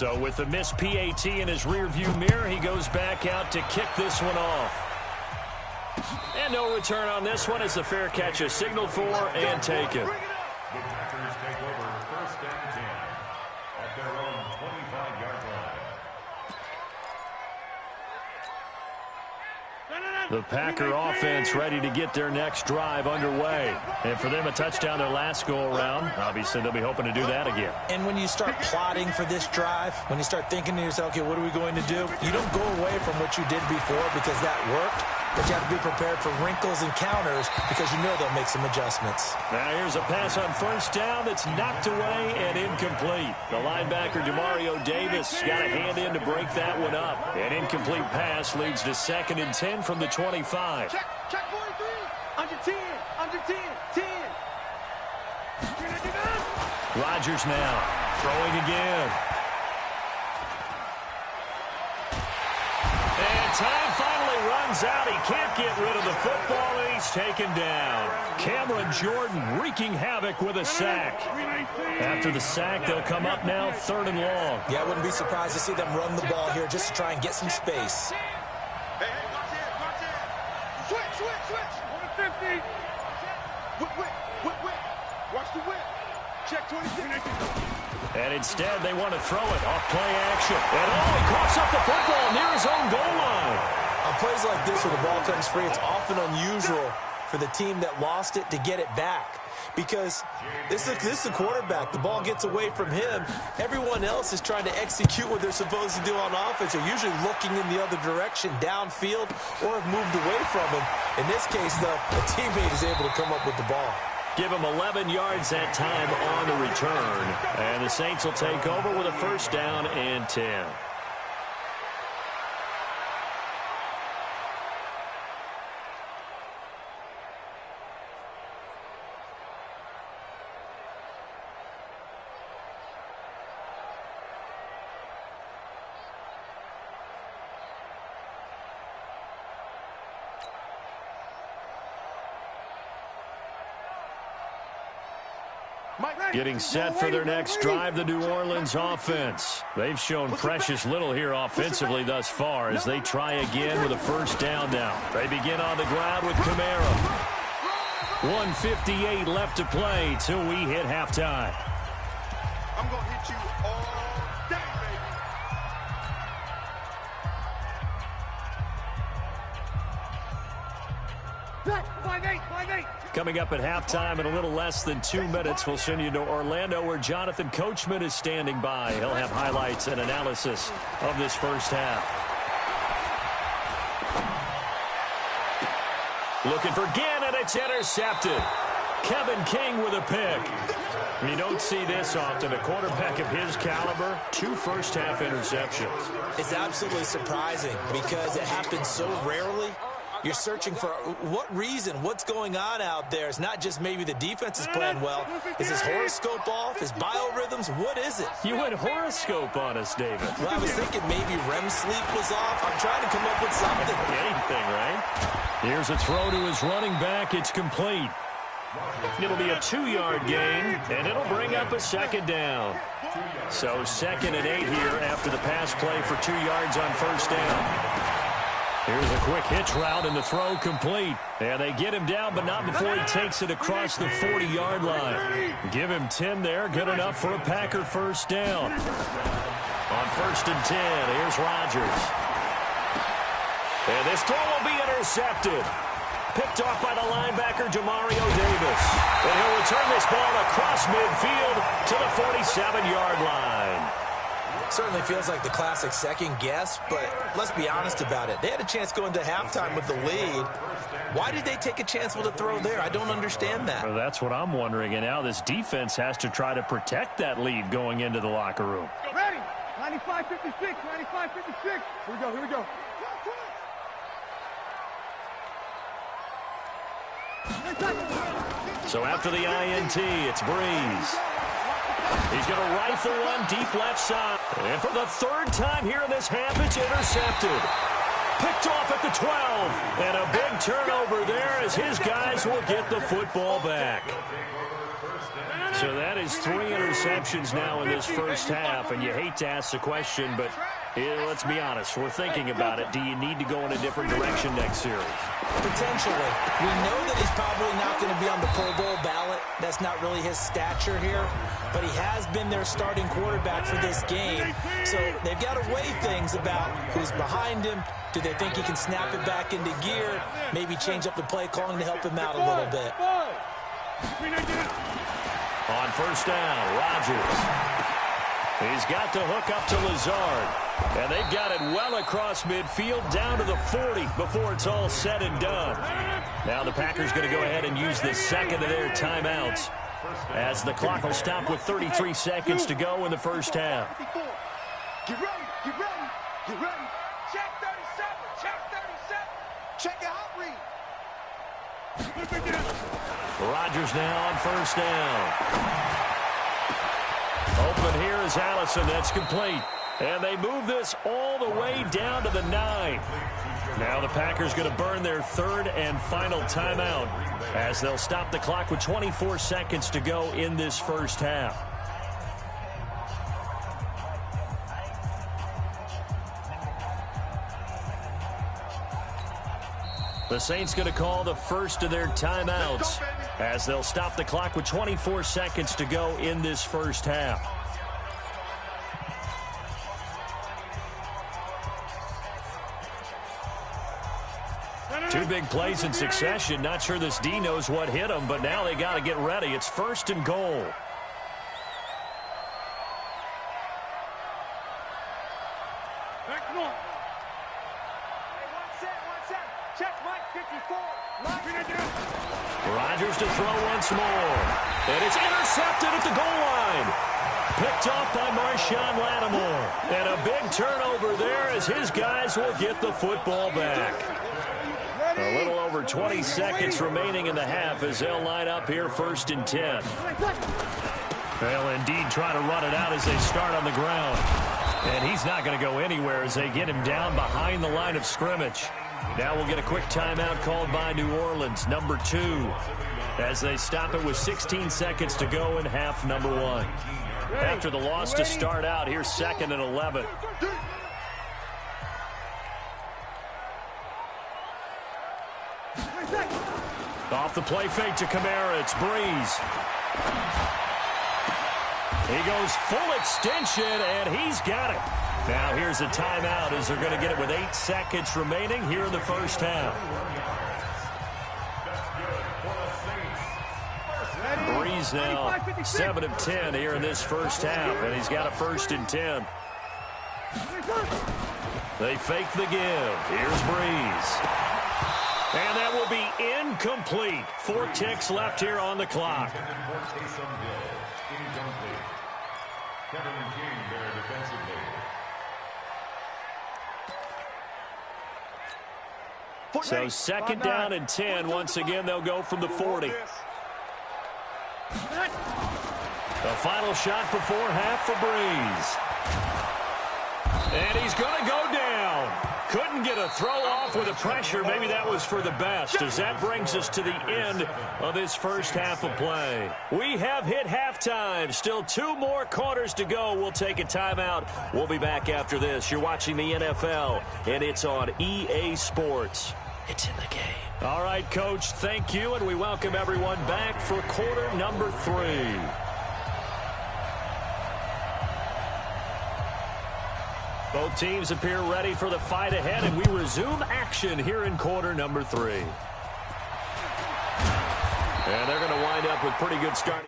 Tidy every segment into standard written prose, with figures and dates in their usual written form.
So with the missed PAT in his rearview mirror, he goes back out to kick this one off. And no return on this one as the fair catch is signaled for and taken. The Packers take over 1st and 10 at their own 25-yard line. The Packer offense ready to get their next drive underway. And for them, a touchdown their last go-around. Obviously, they'll be hoping to do that again. And when you start plotting for this drive, when you start thinking to yourself, okay, what are we going to do? You don't go away from what you did before because that worked. But you have to be prepared for wrinkles and counters because you know they'll make some adjustments. Now here's a pass on 1st down that's knocked away and incomplete. The linebacker, Demario Davis, got a hand in to break that one up. An incomplete pass leads to 2nd and 10 from the 25. Check 43. Under 10. Under 10. 10. Rodgers now throwing again. And time finally runs out. He can't get rid of the football, and he's taken down. Cameron Jordan wreaking havoc with a sack. After the sack, they'll come up now 3rd and long. Yeah, I wouldn't be surprised to see them run the ball here just to try and get some space. Hey, watch it, watch it. Switch. On the 50. Whip. Watch the whip. Check 26. And instead, they want to throw it off play action. And he coughs up the football near his own goal line. On plays like this where the ball comes free, it's often unusual for the team that lost it to get it back. Because this is the quarterback. The ball gets away from him. Everyone else is trying to execute what they're supposed to do on offense. They're usually looking in the other direction, downfield, or have moved away from him. In this case, though, a teammate is able to come up with the ball. Give him 11 yards that time on the return. And the Saints will take over with a 1st down and 10. Getting set for their next drive, the New Orleans offense. They've shown precious little here offensively thus far as they try again with a 1st down now. They begin on the ground with Kamara. 1:58 left to play till we hit halftime. I'm going to hit you all day, baby. 5-8. Coming up at halftime in a little less than 2 minutes, we'll send you to Orlando where Jonathan Coachman is standing by. He'll have highlights and analysis of this 1st half. Looking for Gann, and it's intercepted. Kevin King with a pick. You don't see this often. A quarterback of his caliber, 2 first-half interceptions. It's absolutely surprising because it happens so rarely. You're searching for what reason, what's going on out there. It's not just maybe the defense is playing well. Is his horoscope off? His biorhythms? What is it? You went horoscope on us, David. Well, I was thinking maybe REM sleep was off. I'm trying to come up with something. Anything, right? Here's a throw to his running back. It's complete. It'll be a 2-yard gain, and it'll bring up a 2nd down. So 2nd and 8 here after the pass play for 2 yards on 1st down. Here's a quick hitch route, and the throw complete. And they get him down, but not before he takes it across the 40-yard line. Give him 10 there. Good enough for a Packer 1st down. On 1st and 10, here's Rodgers. And this throw will be intercepted. Picked off by the linebacker, Demario Davis. And he'll return this ball across midfield to the 47-yard line. Certainly feels like the classic second guess, but let's be honest about it. They had a chance going to halftime with the lead. Why did they take a chance with a throw there? I don't understand that. Well, that's what I'm wondering. And now this defense has to try to protect that lead going into the locker room. Ready? 95-56. 95-56. Here we go. So after the INT, it's Breeze. He's going to rifle one deep left side. And for the 3rd time here in this half, it's intercepted. Picked off at the 12. And a big turnover there as his guys will get the football back. So that is 3 interceptions now in this first half, and you hate to ask the question, but let's be honest. We're thinking about it. Do you need to go in a different direction next series? Potentially. We know that he's probably not going to be on the Pro Bowl ballot. That's not really his stature here, but he has been their starting quarterback for this game. So they've got to weigh things about who's behind him. Do they think he can snap it back into gear? Maybe change up the play calling to help him out a little bit. On first down, Rodgers. He's got to hook up to Lazard. And they've got it well across midfield down to the 40 before it's all said and done. Now the Packers going to go ahead and use the second of their timeouts as the clock will stop with 33 seconds to go in the first half. Get ready, get ready, get ready. Check 37, check 37. Check your hot read. Rodgers now on first down. Open here is Allison. That's complete. And they move this all the way down to the 9. Now the Packers going to burn their third and final timeout as they'll stop the clock with 24 seconds to go in this first half. The Saints going to call the first of their timeouts as they'll stop the clock with 24 seconds to go in this first half. Two big plays in succession. Not sure this D knows what hit him, but now they got to get ready. It's first and goal. Rodgers to throw once more. And it's intercepted at the goal line. Picked off by Marshawn Lattimore. And a big turnover there as his guys will get the football back. A little over 20 seconds remaining in the half as they'll line up here first and 10. They'll indeed try to run it out as they start on the ground. And he's not going to go anywhere as they get him down behind the line of scrimmage. Now we'll get a quick timeout called by New Orleans, number 2, as they stop it with 16 seconds to go in half number 1. After the loss to start out, here's 2nd and 11. Off the play fake to Kamara, it's Breeze. He goes full extension, and he's got it. Now here's a timeout as they're going to get it with 8 seconds remaining here in the first half. Breeze now 7 of 10 here in this first half, and he's got a first and 10. They fake the give. Here's Breeze. And that will be incomplete. 4 ticks left here on the clock. So 2nd down and 10. Once again, they'll go from the 40. The final shot before half for Breeze. And he's going to go down. Couldn't get a throw off with the pressure. Maybe that was for the best, as that brings us to the end of this first half of play. We have hit halftime. Still 2 more quarters to go. We'll take a timeout. We'll be back after this. You're watching the NFL, and it's on EA Sports. It's in the game. All right, Coach, thank you, and we welcome everyone back for quarter number 3. Both teams appear ready for the fight ahead, and we resume action here in quarter number 3. And they're going to wind up with pretty good starting.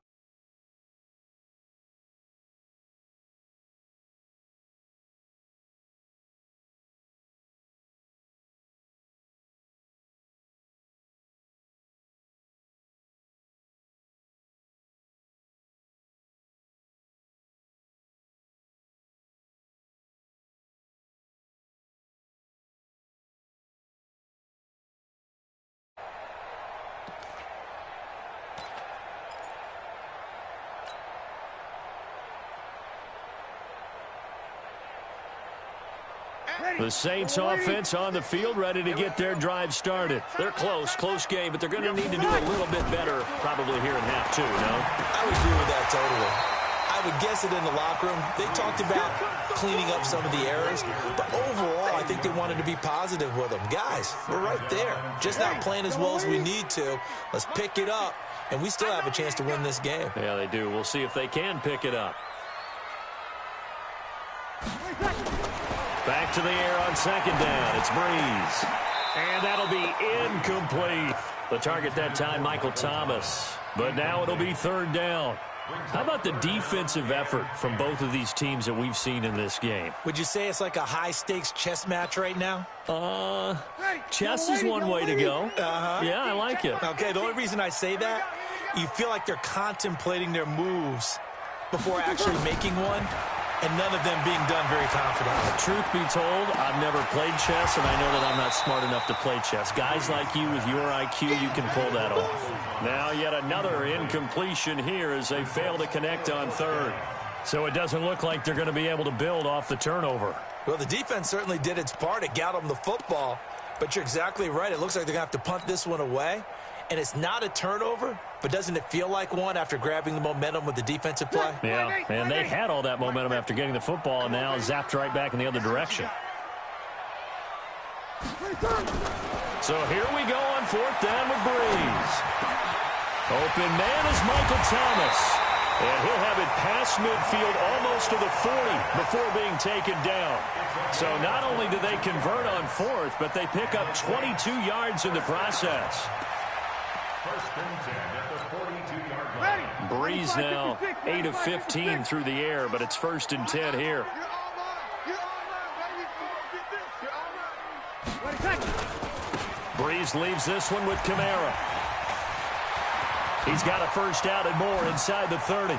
The Saints offense on the field, ready to get their drive started. They're close game, but they're going to need to do a little bit better probably here in half two, no? I would agree with that totally. I would guess it in the locker room. They talked about cleaning up some of the errors, but overall, I think they wanted to be positive with them. Guys, we're right there. Just not playing as well as we need to. Let's pick it up, and we still have a chance to win this game. Yeah, they do. We'll see if they can pick it up. Back to the air on second down. It's Breeze. And that'll be incomplete. The target that time, Michael Thomas. But now it'll be third down. How about the defensive effort from both of these teams that we've seen in this game? Would you say it's like a high-stakes chess match right now? Chess is one way to go. Yeah, I like it. Okay, the only reason I say that, you feel like they're contemplating their moves before actually making one, and none of them being done very confidently. Truth be told, I've never played chess, and I know that I'm not smart enough to play chess. Guys like you with your IQ, you can pull that off. Now yet another incompletion here as they fail to connect on third. So it doesn't look like they're going to be able to build off the turnover. Well, the defense certainly did its part. It got them the football, but you're exactly right. It looks like they're going to have to punt this one away, and it's not a turnover, but doesn't it feel like one after grabbing the momentum with the defensive play? Yeah, and they had all that momentum after getting the football, and now zapped right back in the other direction. So here we go on fourth down with Breeze. Open man is Michael Thomas. And he'll have it past midfield almost to the 40 before being taken down. So not only do they convert on fourth, but they pick up 22 yards in the process. First and 10 at the 42-yard line. Breeze now 8 of 15 through the air, but it's first and 10 here. Breeze leaves this one with Kamara. He's got a first down and more inside the 30. 20!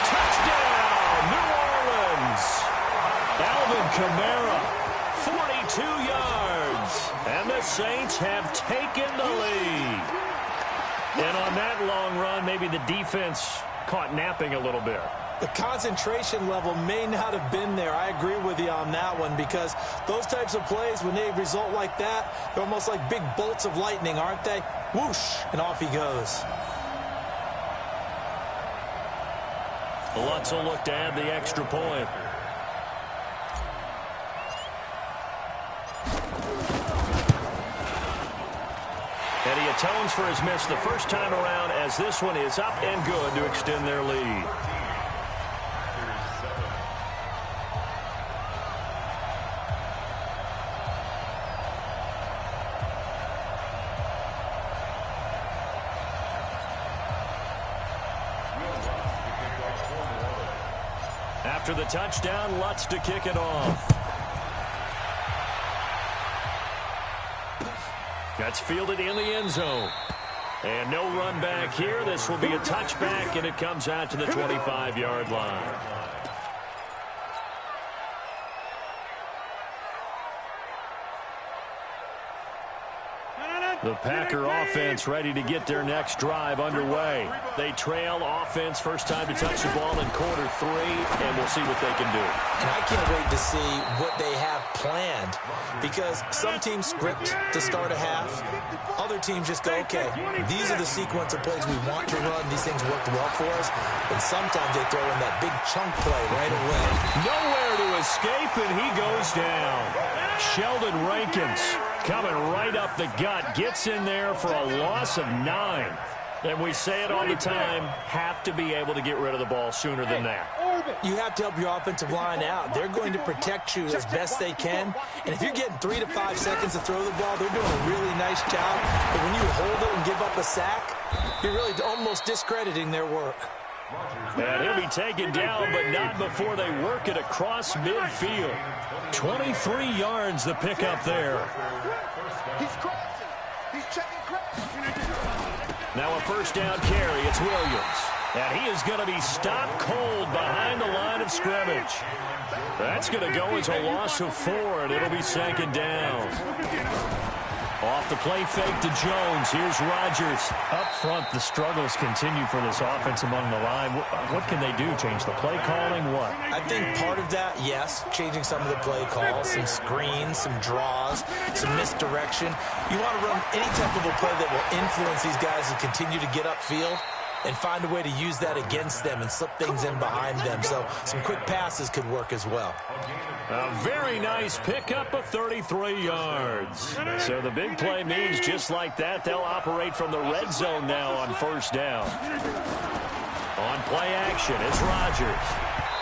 Touchdown, New Orleans! Alvin Kamara, 42 yards. And the Saints have taken the lead. And on that long run, maybe the defense caught napping a little bit. The concentration level may not have been there. I agree with you on that one, because those types of plays, when they result like that, they're almost like big bolts of lightning, aren't they? Whoosh, and off he goes. Lutz will look to add the extra point. And he atones for his miss the first time around, as this one is up and good to extend their lead. After the touchdown, Lutz to kick it off. That's fielded in the end zone. And no run back here. This will be a touchback, and it comes out to the 25-yard line. The Packer offense ready to get their next drive underway. They trail offense, first time to touch the ball in quarter 3, and we'll see what they can do. And I can't wait to see what they have planned, because some teams script to start a half. Other teams just go, okay, these are the sequence of plays we want to run. These things worked well for us. And sometimes they throw in that big chunk play right away. Nowhere to escape, and he goes down. Sheldon Rankins coming right up the gut, gets in there for a loss of 9. And we say it all the time, have to be able to get rid of the ball sooner than that. You have to help your offensive line out. They're going to protect you as best they can. And if you're getting 3 to 5 seconds to throw the ball, they're doing a really nice job. But when you hold it and give up a sack, you're really almost discrediting their work. And he'll be taken down, but not before they work it across midfield. 23 yards the pickup there. He's crossing. He's checking crossing. Now a first down carry. It's Williams. And he is going to be stopped cold behind the line of scrimmage. That's going to go as a loss of 4, and it'll be second down. Off the play fake to Jones. Here's Rodgers. Up front, the struggles continue for this offense among the line. What can they do? Change the play calling? What? I think part of that, yes, changing some of the play calls, some screens, some draws, some misdirection. You want to run any type of a play that will influence these guys to continue to get upfield and find a way to use that against them and slip things in behind them. So some quick passes could work as well. A very nice pickup of 33 yards. So the big play means just like that, they'll operate from the red zone now on first down. On play action, it's Rodgers.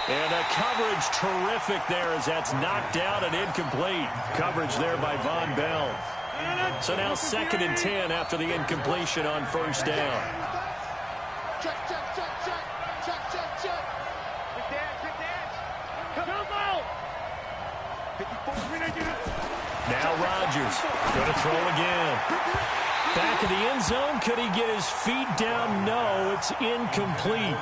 And a coverage terrific there as that's knocked down and incomplete. Coverage there by Von Bell. So now 2nd and 10 after the incompletion on first down. Check. Good dash. Come on. 54. Now Rodgers going to throw again. Back in the end zone. Could he get his feet down? No, it's incomplete.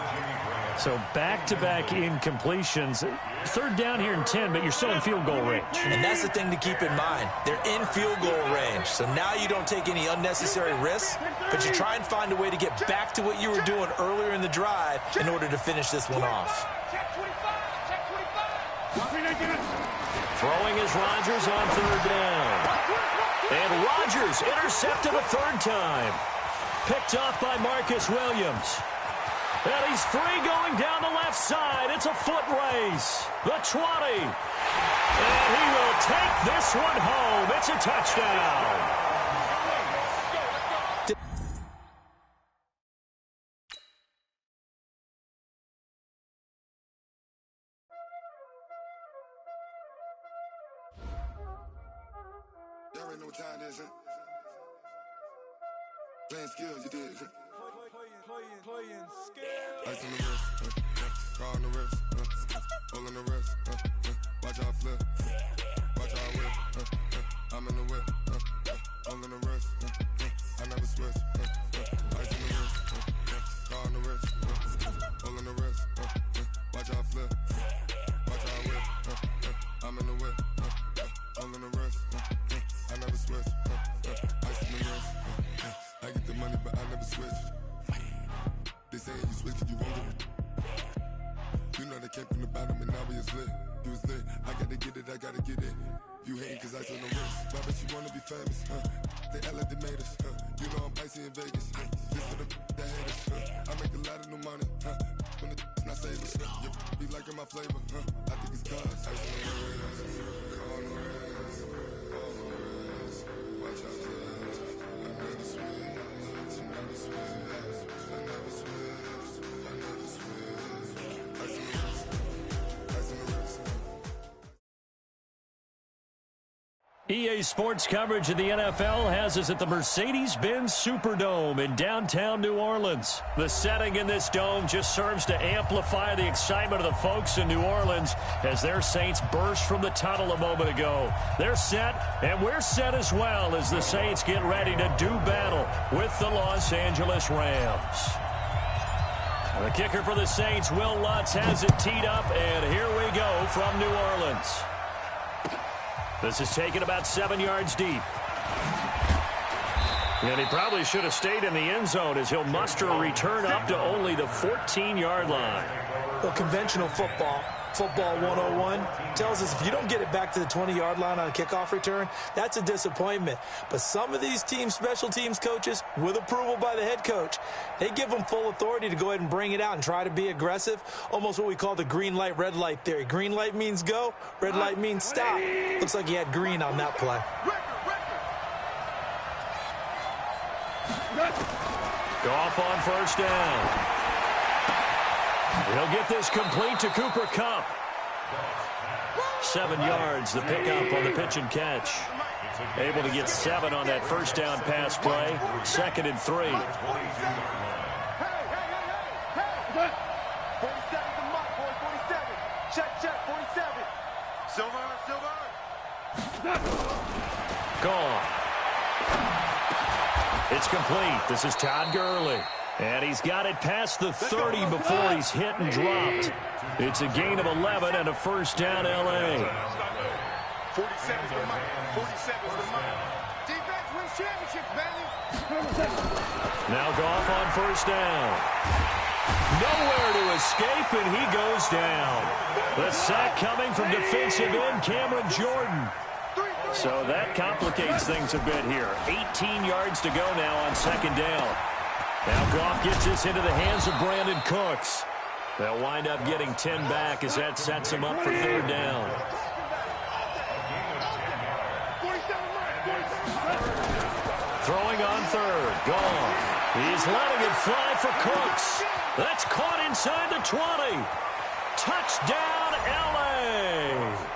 So back-to-back incompletions. 3rd down here and 10, but you're still in field goal range. And that's the thing to keep in mind. They're in field goal range. So now you don't take any unnecessary risks, but you try and find a way to get back to what you were doing earlier in the drive in order to finish this one off. Check 25. Throwing is Rodgers on 3rd down. And Rodgers intercepted a 3rd time. Picked off by Marcus Williams. And he's free going down the left side. It's a foot race. The 20. And he will take this one home. It's a touchdown. Y'all already know what time it is, huh? Playing skills, you did, huh? Playing skills. Ice on the wrist, car on the wrist, hole in the wrist, watch how I flip, watch how I whip, I'm in the whip, hole in the wrist, I never switch, ice on the wrist, car on the wrist, hole in the wrist, watch how I flip, watch how I whip, I'm in the whip, hole in the wrist, I never switch, ice on the wrist, I get the money but I never switch. They saying you switch and you won't get it. You know they came from the bottom and now we is lit. You was lit, I gotta get it. You hating cause I on the wrist. Why bet you wanna be famous, They act like they made us, You know I'm icy in Vegas, This for the that hate us, I make a lot of new money, When the not save us, You be liking my flavor, I think it's cause ice on the wrist, on the wrist, on the wrist. Watch out for this, I never switch, I never switch. EA Sports coverage of the NFL has us at the Mercedes-Benz Superdome in downtown New Orleans. The setting in this dome just serves to amplify the excitement of the folks in New Orleans as their Saints burst from the tunnel a moment ago. They're set, and we're set as well as the Saints get ready to do battle with the Los Angeles Rams. The kicker for the Saints, Will Lutz, has it teed up, and here we go from New Orleans. This is taken about 7 yards deep. And he probably should have stayed in the end zone as he'll muster a return up to only the 14-yard line. Well, conventional football 101, tells us if you don't get it back to the 20-yard line on a kickoff return, that's a disappointment. But some of these special teams coaches, with approval by the head coach, they give them full authority to go ahead and bring it out and try to be aggressive, almost what we call the green light, red light theory. Green light means go, red light means stop. Looks like he had green on that play. Goff on first down. He'll get this complete to Cooper Kupp. 7 yards, the pickup on the pitch and catch. Able to get 7 on that first down pass play. 2nd and 3. 47 the mark, boy, 47. Check, 47. Silver. Gone. It's complete. This is Todd Gurley. And he's got it past the 30 before he's hit and dropped. It's a gain of 11 and a first down, L.A. 47's the mark. 47's the mark. Defense, we championships, baby. Now Goff on first down. Nowhere to escape, and he goes down. The sack coming from defensive end Cameron Jordan. So that complicates things a bit here. 18 yards to go now on second down. Now Goff gets this into the hands of Brandon Cooks. They'll wind up getting 10 back as that sets him up for third down. Throwing on third. Goff. He's letting it fly for Cooks. That's caught inside the 20. Touchdown, L.A.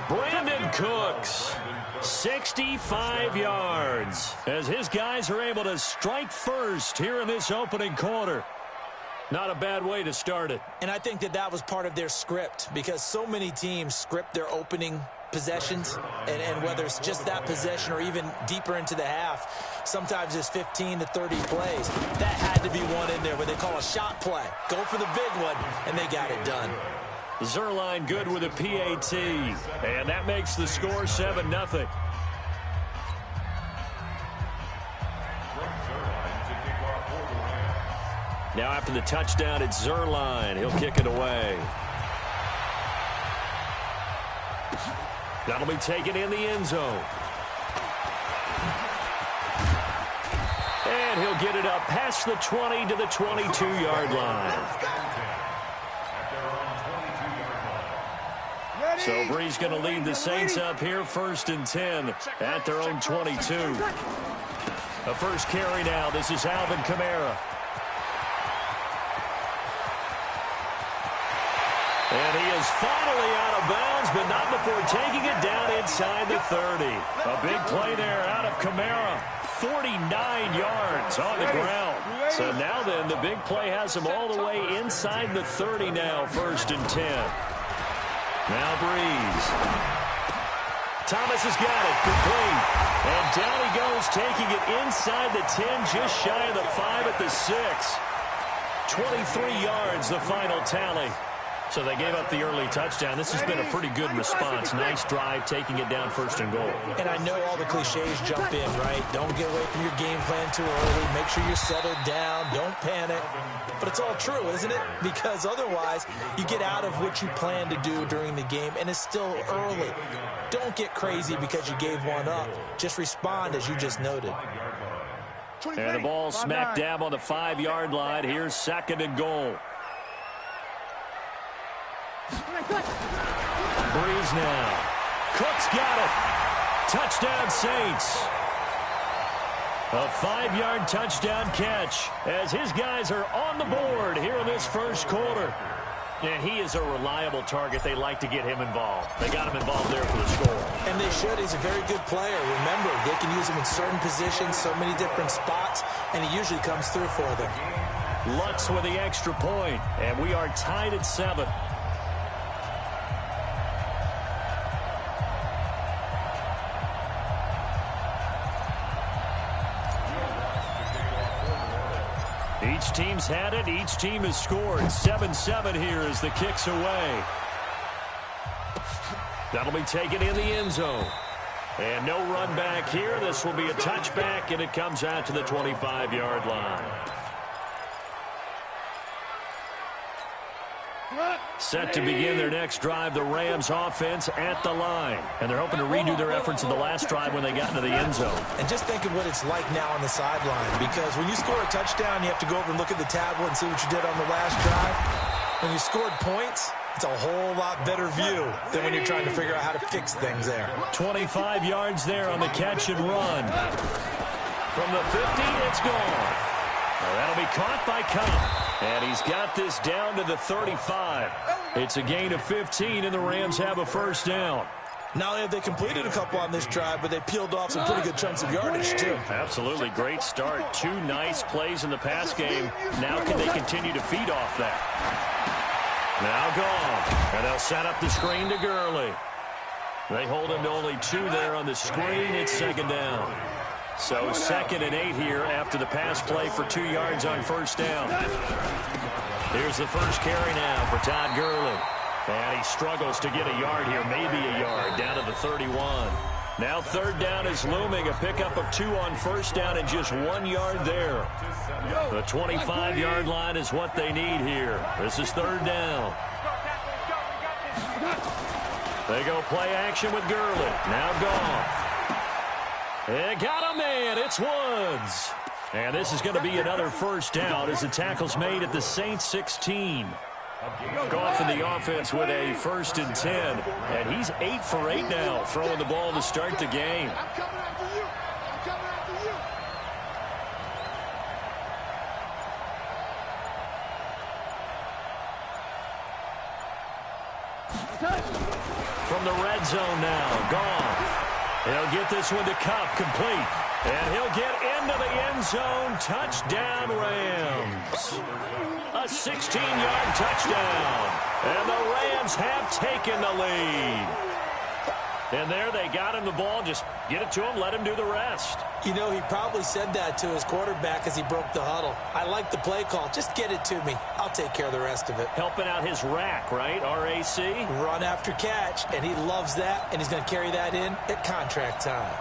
Brandon Cooks, 65 yards, as his guys are able to strike first here in this opening quarter. Not a bad way to start it. And I think that was part of their script, because so many teams script their opening possessions, and whether it's just that possession or even deeper into the half, sometimes it's 15 to 30 plays. That had to be one in there where they call a shot play. Go for the big one, and they got it done. Zuerlein good with a PAT, and that makes the score 7-0. Now after the touchdown, it's Zuerlein. He'll kick it away. That'll be taken in the end zone. And he'll get it up past the 20 to the 22-yard line. So Bree's going to lead the Saints up here, 1st and 10 at their own 22. The first carry now. This is Alvin Kamara. And he is finally out of bounds, but not before taking it down inside the 30. A big play there out of Kamara. 49 yards on the ground. So now then, the big play has him all the way inside the 30 now, 1st and 10. Now Breeze. Thomas has got it. Complete. And down he goes, taking it inside the 10, just shy of the 5 at the 6. 23 yards, the final tally. So they gave up the early touchdown. This has been a pretty good response. Nice drive, taking it down 1st and goal. And I know all the cliches jump in, right? Don't get away from your game plan too early. Make sure you're settled down. Don't panic. But it's all true, isn't it? Because otherwise, you get out of what you plan to do during the game, and it's still early. Don't get crazy because you gave one up. Just respond, as you just noted. And the ball smack dab on the 5-yard line. Here's 2nd and goal. Breeze now. Cook's got it. Touchdown, Saints. A 5-yard touchdown catch as his guys are on the board here in this first quarter. And he is a reliable target. They like to get him involved. They got him involved there for the score. And they should. He's a very good player. Remember, they can use him in certain positions, so many different spots, and he usually comes through for them. Lutz with the extra point, and we are tied at 7. Each team's had it. Each team has scored. 7-7 here as the kick's away. That'll be taken in the end zone. And no run back here. This will be a touchback, and it comes out to the 25-yard line. Set to begin their next drive, the Rams offense at the line. And they're hoping to redo their efforts in the last drive when they got into the end zone. And just think of what it's like now on the sideline, because when you score a touchdown, you have to go over and look at the tablet and see what you did on the last drive. When you scored points, it's a whole lot better view than when you're trying to figure out how to fix things there. 25 yards there on the catch and run. From the 50, it's gone. Well, that'll be caught by Cobb. And he's got this down to the 35. It's a gain of 15, and the Rams have a first down. Not only have they completed a couple on this drive, but they peeled off some pretty good chunks of yardage, too. Absolutely. Great start. 2 nice plays in the pass game. Now can they continue to feed off that? Now gone. And they'll set up the screen to Gurley. They hold him to only 2 there on the screen. It's 2nd down. So 2nd and 8 here after the pass play for 2 yards on first down. Here's the first carry now for Todd Gurley. And he struggles to get a yard here, maybe a yard, down to the 31. Now third down is looming. A pickup of 2 on first down and just 1 yard there. The 25-yard line is what they need here. This is third down. They go play action with Gurley. Now Goff. They got a man. It's Woods. And this is going to be another first down as the tackle's made at the Saints 16. Goff in the offense with a 1st and 10. And he's 8 for 8 now, throwing the ball to start the game. I'm coming after you. I'm coming after you. From the red zone now, Goff. He'll get this one to Kupp, complete. And he'll get into the end zone. Touchdown, Rams. A 16-yard touchdown. And the Rams have taken the lead. And there they got him the ball. Just get it to him, let him do the rest. You know, he probably said that to his quarterback as he broke the huddle. I like the play call. Just get it to me. I'll take care of the rest of it. Helping out his rack, right? RAC. Run after catch, and he loves that, and he's going to carry that in at contract time.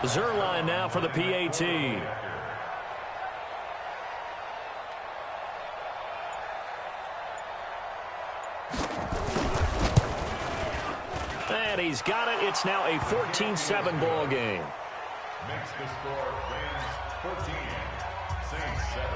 Zerline now for the PAT. And he's got it. It's now a 14-7 ball game. Makes the score Rams 14, Saints 7.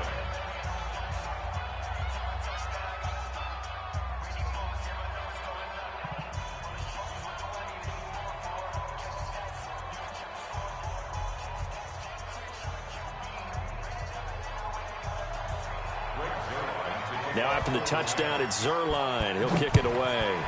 Now after the touchdown, it's Zerline. He'll kick it away.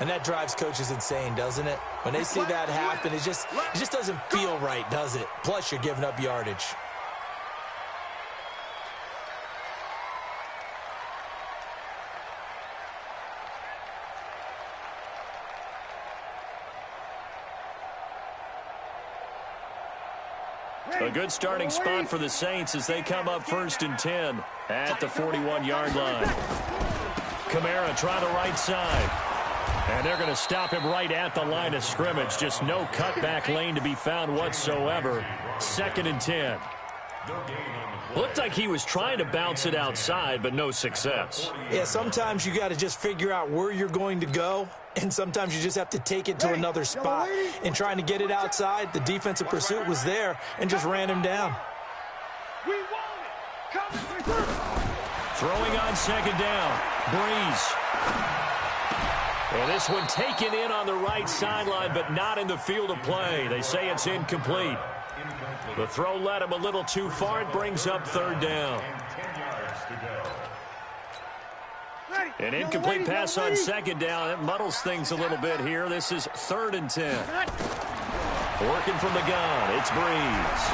And that drives coaches insane, doesn't it? When they see that happen, it just doesn't feel right, does it? Plus, you're giving up yardage. A good starting spot for the Saints as they come up 1st and 10 at the 41-yard line. Kamara trying the right side. And they're going to stop him right at the line of scrimmage. Just no cutback lane to be found whatsoever. 2nd and 10. Looked like he was trying to bounce it outside, but no success. Yeah, sometimes you got to just figure out where you're going to go, and sometimes you just have to take it to another spot. And trying to get it outside, the defensive pursuit was there and just ran him down. We want it. Throwing on 2nd down. Breeze. And this one taken in on the right sideline, but not in the field of play. They say it's incomplete. The throw led him a little too far. It brings up 3rd down. An incomplete pass on 2nd down. It muddles things a little bit here. This is 3rd and 10. Working from the gun. It's Breeze.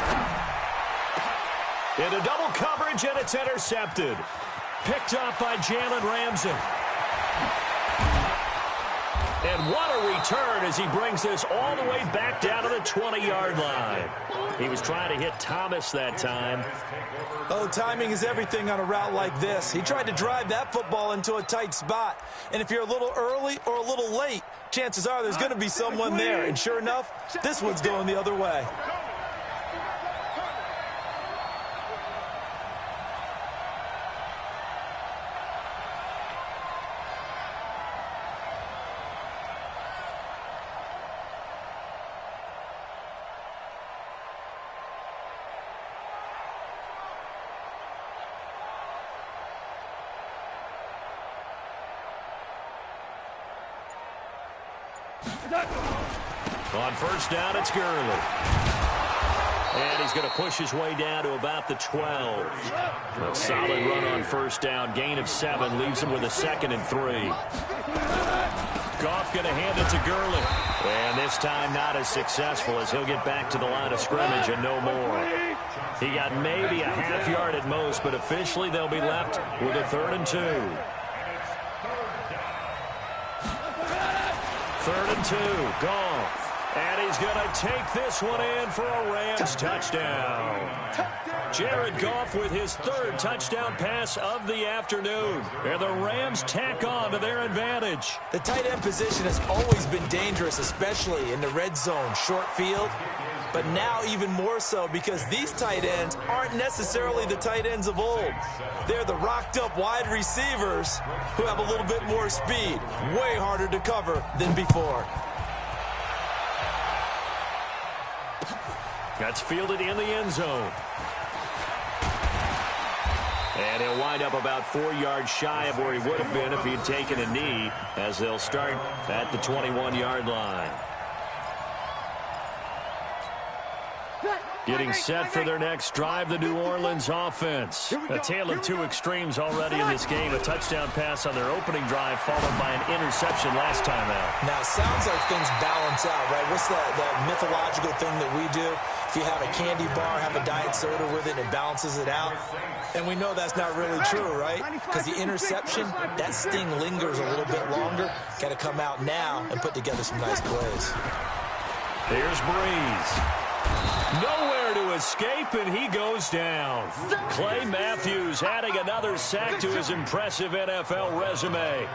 Into double coverage, and it's intercepted. Picked up by Jalen Ramsey. And what a return as he brings this all the way back down to the 20-yard line. He was trying to hit Thomas that time. Oh, timing is everything on a route like this. He tried to drive that football into a tight spot. And if you're a little early or a little late, chances are there's going to be someone there. And sure enough, this one's going the other way. On 1st down, it's Gurley. And he's going to push his way down to about the 12. A solid run on 1st down. Gain of 7 leaves him with a 2nd and 3. Goff going to hand it to Gurley. And this time not as successful as he'll get back to the line of scrimmage and no more. He got maybe a half yard at most, but officially they'll be left with a 3rd and 2. 3rd and 2. Goff. And he's going to take this one in for a Rams touchdown. Jared Goff with his third touchdown pass of the afternoon. And the Rams tack on to their advantage. The tight end position has always been dangerous, especially in the red zone, short field. But now even more so because these tight ends aren't necessarily the tight ends of old. They're the rocked-up wide receivers who have a little bit more speed. Way harder to cover than before. That's fielded in the end zone. And he'll wind up about 4 yards shy of where he would have been if he had taken a knee, as they'll start at the 21-yard line. Getting set for their next drive, the New Orleans offense. A tale of two extremes already in this game. A touchdown pass on their opening drive, followed by an interception last time out. Now, it sounds like things balance out, right? What's that mythological thing that we do? If you have a candy bar, have a diet soda with it, it balances it out. And we know that's not really true, right? Because the interception, that sting lingers a little bit longer. Got to come out now and put together some nice plays. Here's Breeze. Nowhere to escape, and he goes down. Clay Matthews adding another sack to his impressive NFL resume.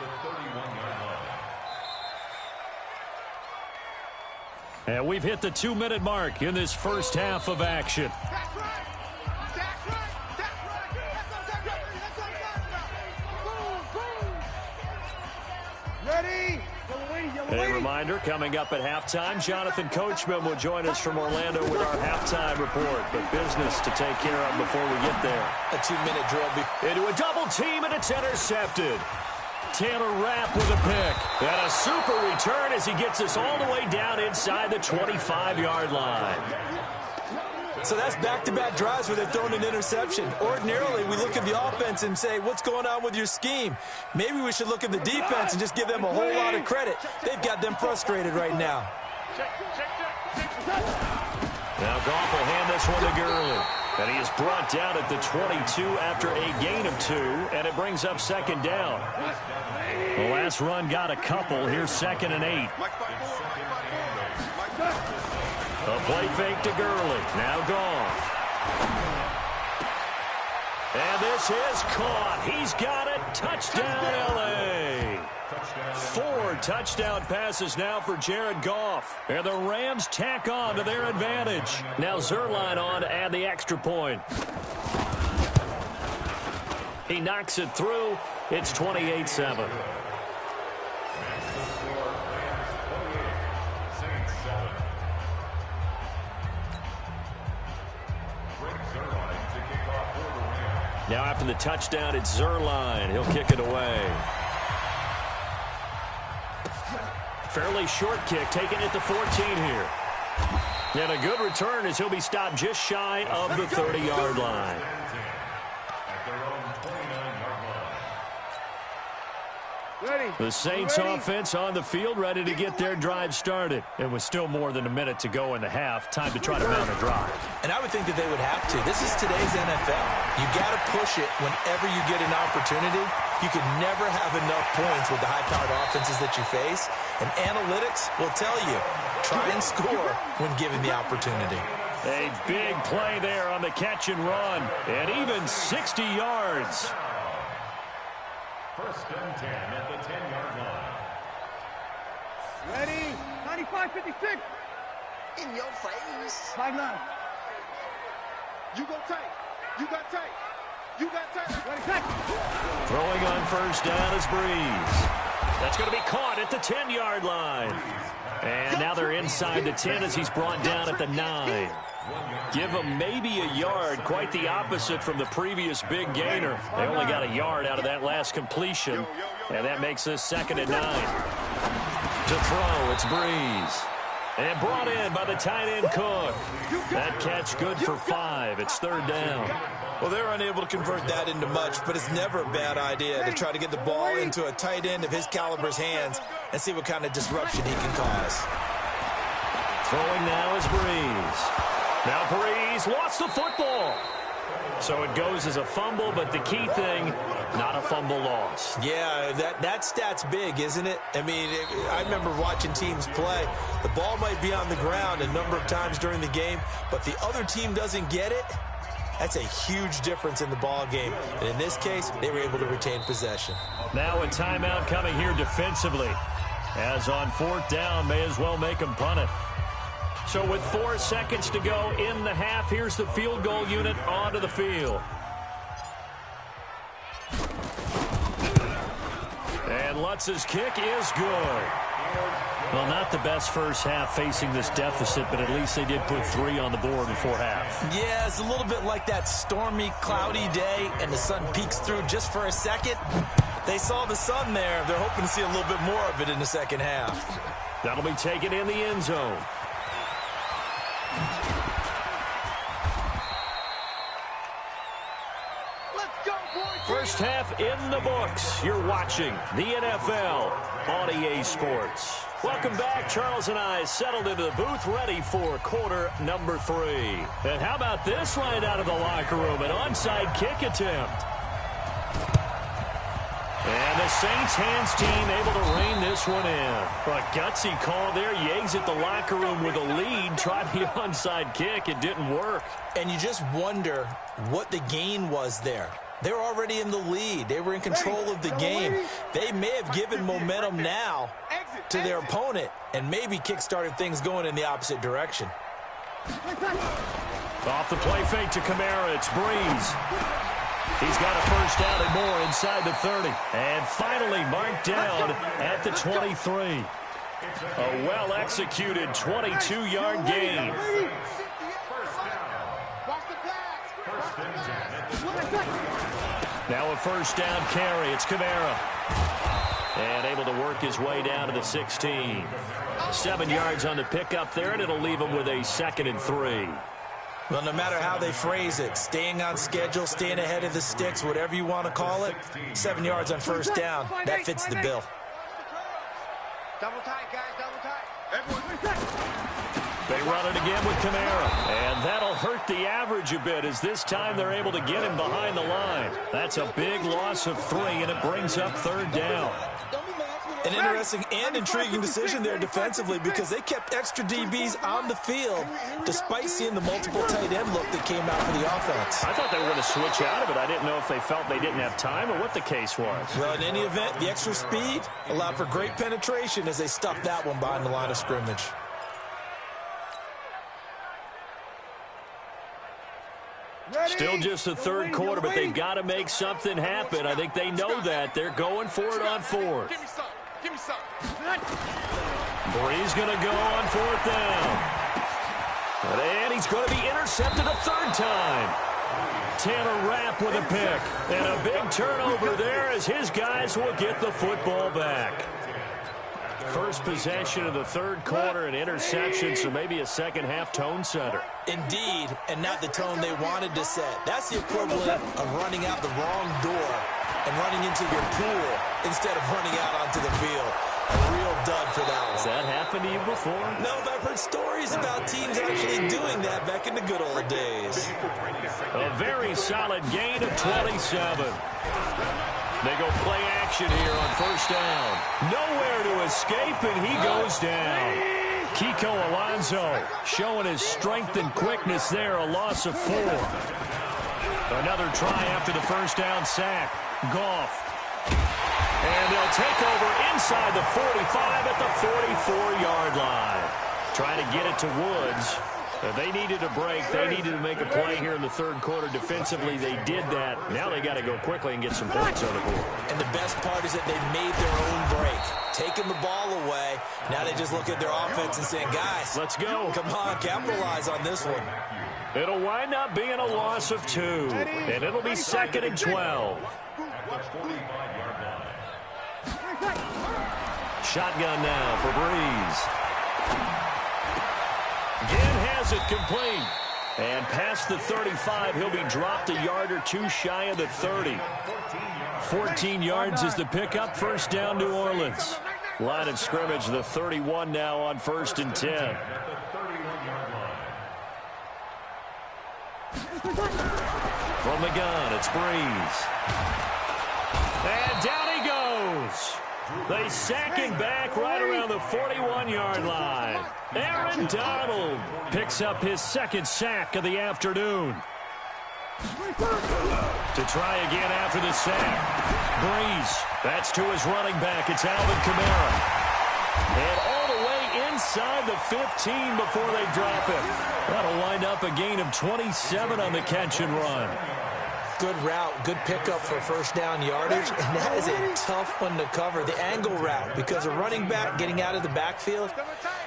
And we've hit the 2-minute mark in this first half of action. A reminder, coming up at halftime, Jonathan Coachman will join us from Orlando with our halftime report. But business to take care of before we get there. A 2-minute drill. Into a double team, and it's intercepted. Taylor Rapp with a pick. And a super return as he gets us all the way down inside the 25-yard line. So that's back-to-back drives where they've thrown an interception. Ordinarily, we look at the offense and say, what's going on with your scheme? Maybe we should look at the defense and just give them a whole lot of credit. They've got them frustrated right now. Now Goff will hand this one to Gurley. And he is brought down at the 22 after a gain of 2, and it brings up second down. The last run got a couple. Here's 2nd and 8. A play fake to Gurley. Now Goff. And this is caught. He's got it. Touchdown, L.A. 4 touchdown passes now for Jared Goff. And the Rams tack on to their advantage. Now Zerline on to add the extra point. He knocks it through. It's 28-7. Now after the touchdown, it's Zerline. He'll kick it away. Fairly short kick, taking it to 14 here. And a good return as he'll be stopped just shy of the 30-yard line. The Saints offense on the field, ready to get their drive started. It was still more than a minute to go in the half. Time to try to mount a drive. And I would think that they would have to. This is today's NFL. You got to push it whenever you get an opportunity. You can never have enough points with the high-powered offenses that you face. And analytics will tell you, try and score when given the opportunity. A big play there on the catch and run. And even 60 yards. 1st and 10 at the 10-yard line. Ready? 95-56. In your face. 5-9. You go tight. You got tight. You got tight. Ready, tight. Throwing on first down is Breeze. That's going to be caught at the 10-yard line. And now they're inside the 10 as he's brought down at the 9. Give him maybe a yard, quite the opposite from the previous big gainer. They only got a yard out of that last completion, and that makes this 2nd and 9. To throw, it's Breeze. And brought in by the tight end Cook. That catch good for 5. It's 3rd down. Well, they're unable to convert that into much, but it's never a bad idea to try to get the ball into a tight end of his caliber's hands and see what kind of disruption he can cause. Throwing now is Breeze. Now Breeze lost the football. So it goes as a fumble, but the key thing, not a fumble loss. Yeah, that stat's big, isn't it? I mean, I remember watching teams play. The ball might be on the ground a number of times during the game, but the other team doesn't get it. That's a huge difference in the ball game. And in this case, they were able to retain possession. Now a timeout coming here defensively. As on 4th down, may as well make them punt it. So with 4 seconds to go in the half, here's the field goal unit onto the field. And Lutz's kick is good. Well, not the best first half facing this deficit, but at least they did put 3 on the board before half. Yeah, it's a little bit like that stormy, cloudy day, and the sun peeks through just for a second. They saw the sun there. They're hoping to see a little bit more of it in the second half. That'll be taken in the end zone. First half in the books. You're watching the NFL on EA Sports. Welcome back. Charles and I settled into the booth ready for quarter number 3. And how about this right out of the locker room? An onside kick attempt. And the Saints hands team able to rein this one in. A gutsy call there. You exit the locker room with a lead. Tried the onside kick. It didn't work. And you just wonder what the gain was there. They were already in the lead. They were in control of the game. They may have given momentum now to their opponent and maybe kick-started things going in the opposite direction. Off the play fake to Kamara. It's Breeze. He's got a first down and more inside the 30. And finally marked down at the 23. A well-executed 22-yard gain. Now a first down carry. It's Kamara. And able to work his way down to the 16. 7 yards on the pickup there, and it'll leave him with a 2nd and 3. Well, no matter how they phrase it, staying on schedule, staying ahead of the sticks, whatever you want to call it, 7 yards on first down, that fits the bill. Double tight, guys, double tight. They run it again with Kamara. And that'll hurt the average a bit as this time they're able to get him behind the line. That's a big loss of 3, and it brings up 3rd down. An interesting and intriguing decision there defensively because they kept extra DBs on the field despite seeing the multiple tight end look that came out for the offense. I thought they were going to switch out of it. I didn't know if they felt they didn't have time or what the case was. Well, in any event, the extra speed allowed for great penetration as they stuffed that one behind the line of scrimmage. Still just the 3rd quarter, but they've got to make something happen. I think they know that. They're going for it on 4th. Give me some. Breeze going to go on 4th down. And he's going to be intercepted a 3rd time. Tanner Rapp with a pick. And a big turnover there as his guys will get the football back. First possession of the 3rd quarter, an interception, so maybe a second-half tone setter. Indeed, and not the tone they wanted to set. That's the equivalent of running out the wrong door and running into your pool instead of running out onto the field. A real dud for that one. Has that happened to you before? No, but I've heard stories about teams actually doing that back in the good old days. A very solid gain of 27. They go play action here on first down. Nowhere to escape, and he goes down. Kiko Alonso showing his strength and quickness there, a loss of 4. Another try after the first down sack. Goff. And they'll take over inside the 45 at the 44-yard line. Trying to get it to Woods. They needed a break. They needed to make a play here in the 3rd quarter. Defensively, they did that. Now they got to go quickly and get some points on the board. And the best part is that they made their own break. Taking the ball away. Now they just look at their offense and saying, guys, let's go. Come on, capitalize on this one. It'll wind up being a loss of 2. And it'll be 2nd and 12. Shotgun now for Breeze. Again has it complete. And past the 35, he'll be dropped a yard or 2 shy of the 30. 14 yards is the pickup. First down, New Orleans. Line of scrimmage, the 31 now on 1st and 10. From the gun, it's Breeze. And down he goes. They sack him back right around the 41-yard line. Aaron Donald picks up his 2nd sack of the afternoon. To try again after the sack. Breeze. That's to his running back. It's Alvin Kamara. And all the way inside the 15 before they drop him. That'll wind up a gain of 27 on the catch and run. Good route, good pickup for first down yardage, and that is a tough one to cover, the angle route, because a running back getting out of the backfield,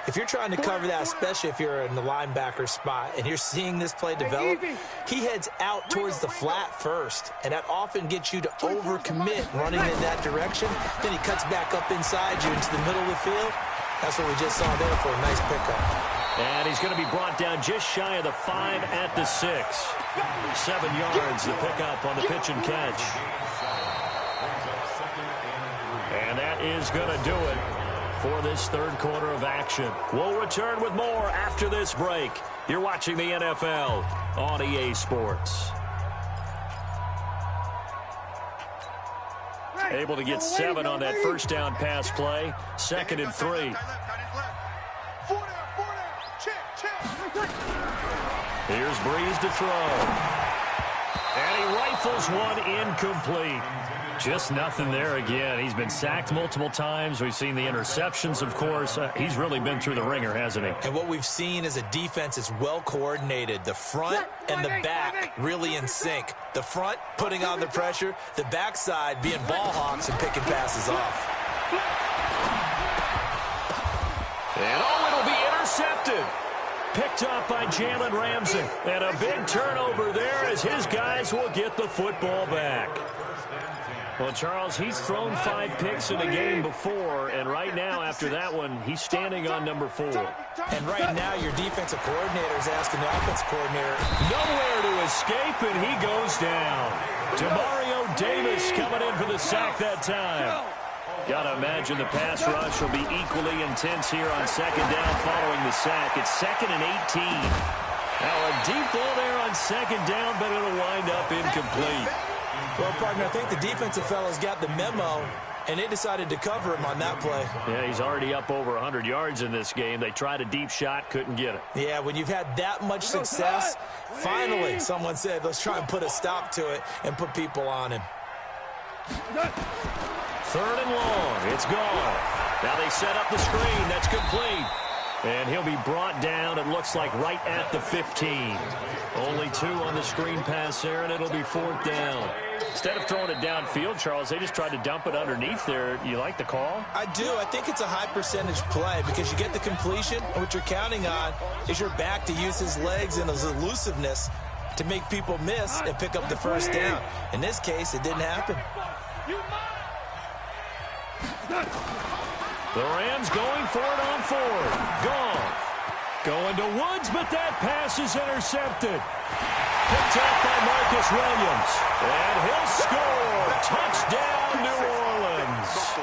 if you're trying to cover that, especially if you're in the linebacker spot and you're seeing this play develop, he heads out towards the flat first, and that often gets you to overcommit running in that direction. Then he cuts back up inside you into the middle of the field. That's what we just saw there for a nice pickup. And he's going to be brought down just shy of the 5 at the 6. 7 yards, the pickup on the pitch and catch. And that is going to do it for this third quarter of action. We'll return with more after this break. You're watching the NFL on EA Sports. Able to get 7 on that first down pass play. 2nd and 3. Here's Breeze to throw. And he rifles one incomplete. Just nothing there again. He's been sacked multiple times. We've seen the interceptions, of course. He's really been through the ringer, hasn't he? And what we've seen is a defense is well coordinated. The front and the back really in sync. The front putting on the pressure. The backside being ball hawks and picking passes off. And it'll be intercepted. Picked up by Jalen Ramsey. And a big turnover there as his guys will get the football back. Well, Charles, he's thrown 5 picks in a game before, and right now, after that one, he's standing on number 4. And right now, your defensive coordinator is asking the offensive coordinator. Nowhere to escape, and he goes down. Demario Davis coming in for the sack that time. Got to imagine the pass rush will be equally intense here on 2nd down following the sack. It's 2nd and 18. Now a deep ball there on 2nd down, but it'll wind up incomplete. Well, partner, I think the defensive fellas got the memo, and they decided to cover him on that play. Yeah, he's already up over 100 yards in this game. They tried a deep shot, couldn't get it. Yeah, when you've had that much success, finally someone said, let's try and put a stop to it and put people on him. 3rd and long. It's gone. Now they set up the screen. That's complete. And he'll be brought down, it looks like, right at the 15. Only 2 on the screen pass there, and it'll be 4th down. Instead of throwing it downfield, Charles, they just tried to dump it underneath there. You like the call? I do. I think it's a high percentage play because you get the completion, and what you're counting on is your back to use his legs and his elusiveness to make people miss and pick up the first down. In this case, it didn't happen. The Rams going for it on 4th. Gone. Going to Woods, but that pass is intercepted. Picked up by Marcus Williams. And he'll score. Touchdown, New Orleans.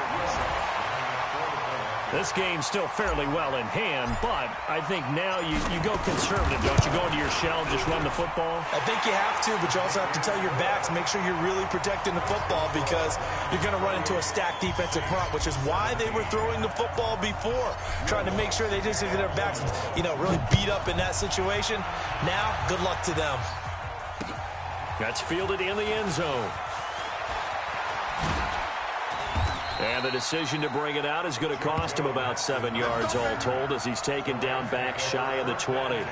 This game's still fairly well in hand, but I think now you go conservative, don't you? Go into your shell, just run the football? I think you have to, but you also have to tell your backs, make sure you're really protecting the football because you're going to run into a stacked defensive front, which is why they were throwing the football before, trying to make sure they just get their backs, really beat up in that situation. Now, good luck to them. That's fielded in the end zone. And the decision to bring it out is going to cost him about 7 yards all told as he's taken down back shy of the 20.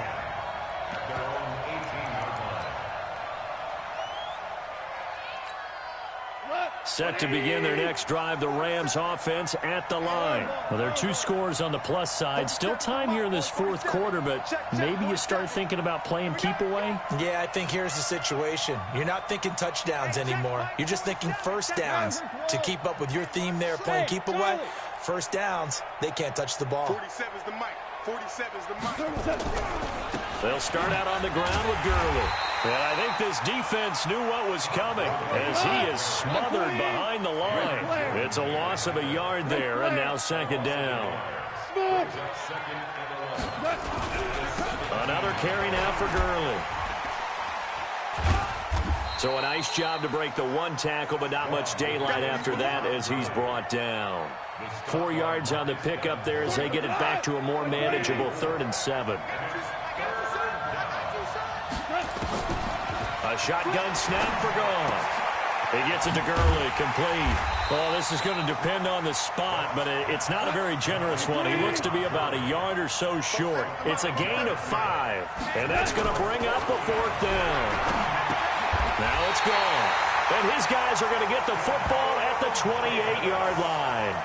Set to begin their next drive, the Rams offense at the line. Well, there are 2 scores on the plus side. Still time here in this 4th quarter, but maybe you start thinking about playing keep away? Yeah, I think here's the situation. You're not thinking touchdowns anymore. You're just thinking first downs to keep up with your theme there, playing keep away. First downs, they can't touch the ball. 47's the mic. 47's the mic. They'll start out on the ground with Gurley. And I think this defense knew what was coming as he is smothered behind the line. It's a loss of a yard there, and now 2nd down. Another carry now for Gurley. So a nice job to break the 1 tackle, but not much daylight after that as he's brought down. 4 yards on the pickup there as they get it back to a more manageable 3rd and 7. A shotgun snap for Goff. He gets it to Gurley, complete. Well, this is going to depend on the spot, but it's not a very generous one. He looks to be about a yard or so short. It's a gain of 5, and that's going to bring up a 4th down. Now it's gone. And his guys are going to get the football at the 28-yard line.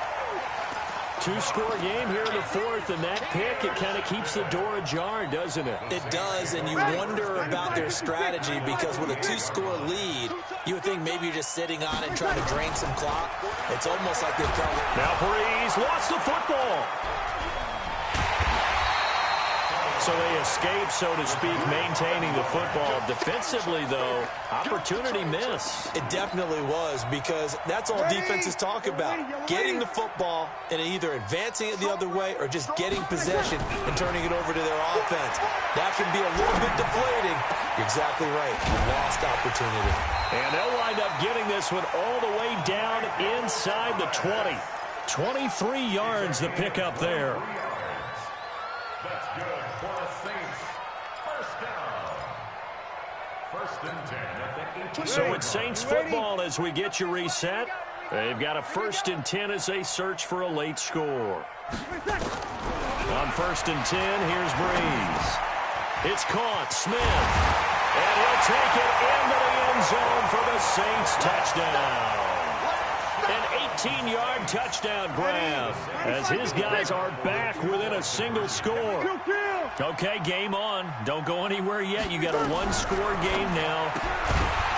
2-score game here in the 4th, and that pick, it kind of keeps the door ajar, doesn't it? It does, and you wonder about their strategy because with a 2-score lead, you would think maybe you're just sitting on it trying to drain some clock. It's almost like they've come. Now Breeze lost the football. So they escape, so to speak, maintaining the football. Defensively, though, opportunity miss. It definitely was because that's all defenses talk about. Getting the football and either advancing it the other way or just getting possession and turning it over to their offense. That can be a little bit deflating. You're exactly right. You lost opportunity. And they'll wind up getting this one all the way down inside the 20. 23 yards the pickup there. That's good for the Saints. First down. 1st and 10 at the 18. So it's Saints football as we get you reset. They've got a 1st and 10 as they search for a late score. On 1st and 10, here's Breeze. It's caught. Smith. And he'll take it into the end zone for the Saints touchdown. An 18-yard touchdown grab as his guys are back within a single score. Okay, game on. Don't go anywhere yet. You got a 1-score game now.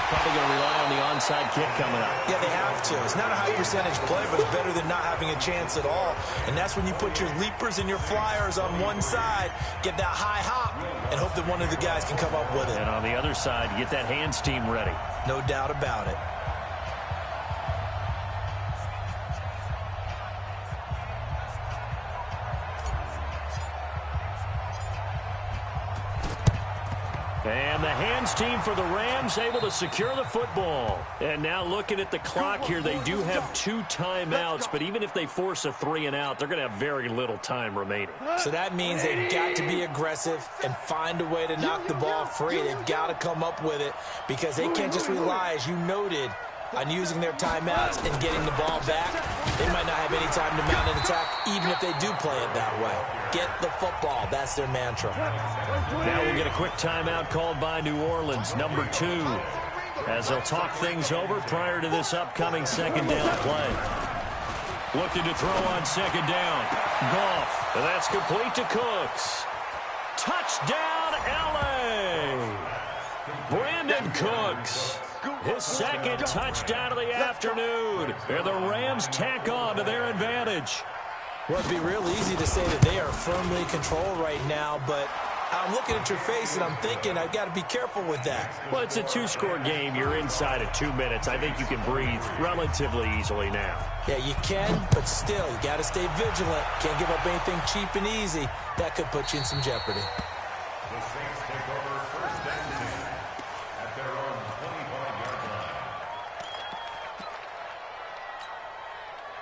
Probably going to rely on the onside kick coming up. Yeah, they have to. It's not a high percentage play, but it's better than not having a chance at all. And that's when you put your leapers and your flyers on one side, get that high hop, and hope that one of the guys can come up with it. And on the other side, get that hands team ready. No doubt about it. And the hands team for the Rams able to secure the football. And now looking at the clock here, they do have 2 timeouts, but even if they force a 3-and-out, they're going to have very little time remaining. So that means they've got to be aggressive and find a way to knock the ball free. They've got to come up with it because they can't just rely, as you noted, on using their timeouts and getting the ball back. They might not have any time to mount an attack, even if they do play it that way. Get the football. That's their mantra. Now we'll get a quick timeout called by New Orleans, number 2, as they'll talk things over prior to this upcoming 2nd down play. Looking to throw on 2nd down. Goff, and that's complete to Cooks. Touchdown, L.A. Brandon Cooks. His 2nd touchdown of the afternoon. And the Rams tack on to their advantage. Well, it'd be real easy to say that they are firmly in control right now, but I'm looking at your face and I'm thinking I've got to be careful with that. Well, it's a 2-score game. You're inside of 2 minutes. I think you can breathe relatively easily now. Yeah, you can, but still, you got to stay vigilant. Can't give up anything cheap and easy. That could put you in some jeopardy. The Saints take over 1st and 10 at their own 25-yard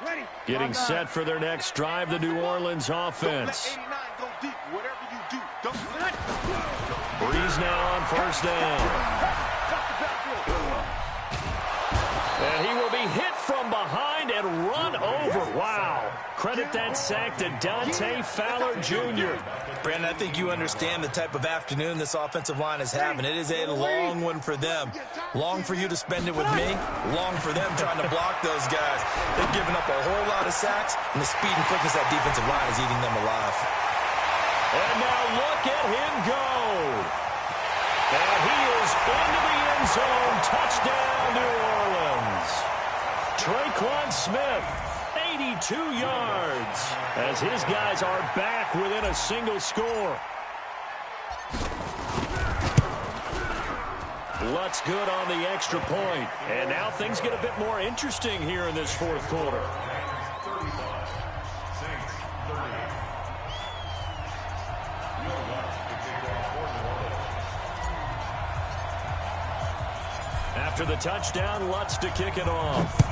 line. Getting set for their next drive, the New Orleans offense. Don't let 89 go deep. Whatever you do, don't let it. Breeze now on 1st down. And he will be hit from behind and run over. Wow. Credit that sack to Dante Fowler Jr. Brandon, I think you understand the type of afternoon this offensive line is having. It is a long one for them. Long for you to spend it with me. Long for them trying to block those guys. They've given up a whole lot of sacks, and the speed and quickness of that defensive line is eating them alive. And now look at him go. And he is into the end zone. Touchdown, New Orleans. Traquan Smith, 82 yards, as his guys are back within a single score. Lutz good on the extra point. And now things get a bit more interesting here in this 4th quarter. After the touchdown, Lutz to kick it off.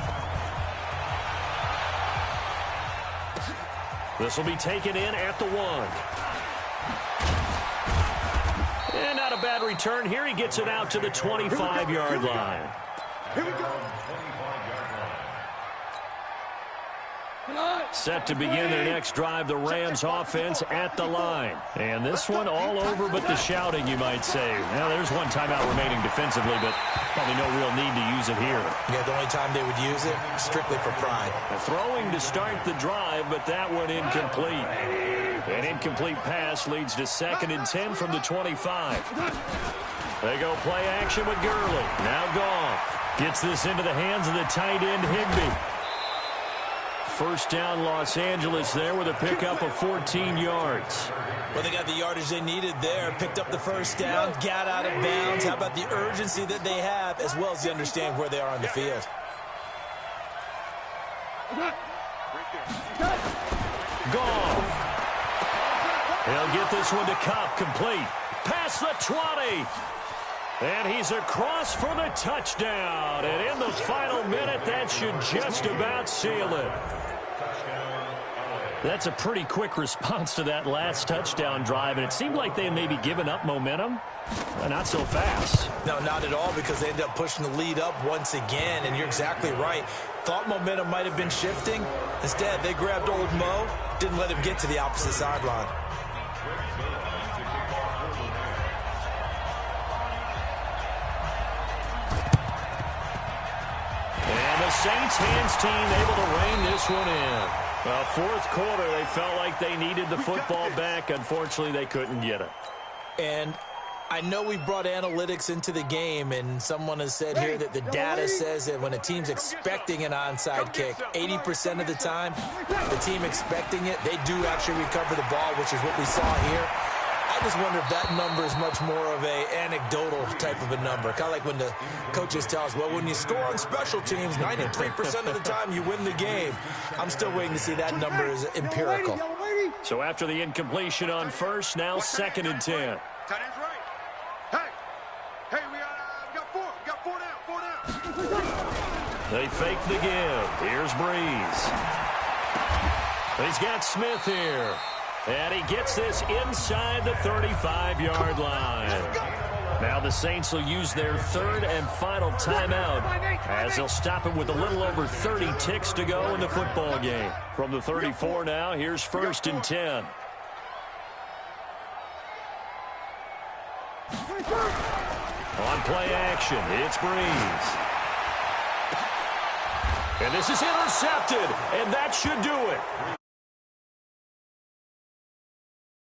This will be taken in at the 1. And not a bad return here. He gets it out to the 25-yard line. Here we go. Set to begin their next drive, the Rams offense at the line. And this one all over but the shouting, you might say. Now, there's one timeout remaining defensively, but probably no real need to use it here. Yeah, the only time they would use it, strictly for pride. Throwing to start the drive, but that one incomplete. An incomplete pass leads to 2nd and 10 from the 25. They go play action with Gurley. Now Goff gets this into the hands of the tight end Higbee. First down, Los Angeles there with a pickup of 14 yards. Well, they got the yardage they needed there, picked up the first down, got out of bounds. How about the urgency that they have, as well as they understand where they are on the field? Goff. He'll get this one to Kupp, complete. Past the 20. And he's across for the touchdown. And in the final minute, that should just about seal it. That's a pretty quick response to that last touchdown drive, and it seemed like they had maybe given up momentum. Not so fast. No, not at all, because they ended up pushing the lead up once again, and you're exactly right. Thought momentum might have been shifting. Instead, they grabbed old Mo, didn't let him get to the opposite sideline. And the Saints hands team able to rein this one in. Well, fourth quarter, they felt like they needed the football back. Unfortunately, they couldn't get it. And I know we've brought analytics into the game, and someone has said here that the data says that when a team's expecting an onside kick, 80% of the time, the team expecting it, they do actually recover the ball, which is what we saw here. I just wonder if that number is much more of a anecdotal type of a number. Kind of like when the coaches tell us, well, when you score on special teams, 93% of the time you win the game. I'm still waiting to see that number is empirical. So after the incompletion on first, now 2nd and 10. Tight end's right. Hey, we got four. We got four down. They fake the give. Here's Breeze. He's got Smith here. And he gets this inside the 35-yard line. Now the Saints will use their 3rd and final timeout as they'll stop it with a little over 30 ticks to go in the football game. From the 34 now, here's 1st and 10. On play action, it's Breeze. And this is intercepted, and that should do it.